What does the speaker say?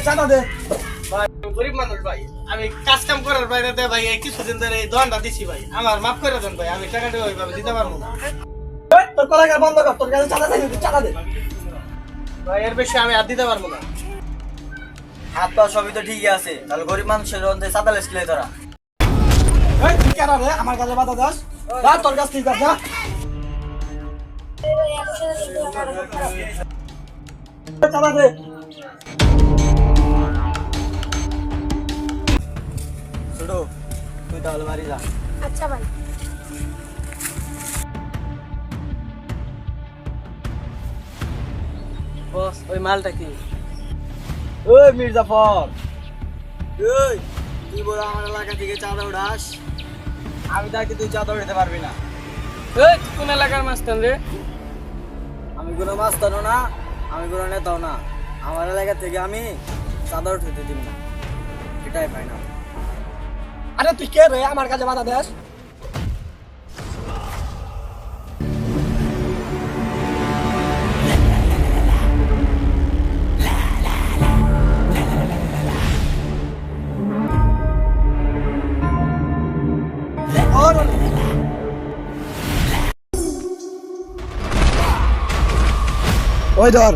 চাঁদা দে। ভাই গরিব মানুষ ভাই, আমি কাজ কাম করার বাইরে ভাই এই কিছুদিন ধরে এই দোয়ানটা দিছি ভাই, আমার মাফ করে দেন ভাই, আমি টাকাটা ওইভাবে দিতে পারবো না তোর কলাগার বন্ধ কর, তোর কাছে চাঁদা চাইবি, তুই চাঁদা দে। ভাই, এর বেশি আমি আর দিতে পারবো না। হাত পা সবই তো ঠিকই আছে, তাহলে গরিব মানুষের মধ্যে চাঁদা লেসলে তোরা। তুই কেন রে আমার কাছে বাধা দাস? যা তোর কাছ থেকে যা। চাঁদা দে। ছোট, তুই তাহলে বাড়ি যা। আচ্ছা ভাই। বস, ওই মালটা কি? ওই মির্জাফর, ওই তুই বড় আমার এলাকা থেকে চাঁদা উঠাস, আমি তাকে তুই চাঁদা উঠাতে পারবি না। এই তুই কোন এলাকার মাস্তান রে? আমি কোনো মাস্তানও না, আমি কোনো নেতাও না, আমার এলাকা থেকে আমি চাঁদা উঠাতে দিব না, এটাই পাই না। আরে তুই কে রে আমার কাছে বাধা দাস? ওই ধর।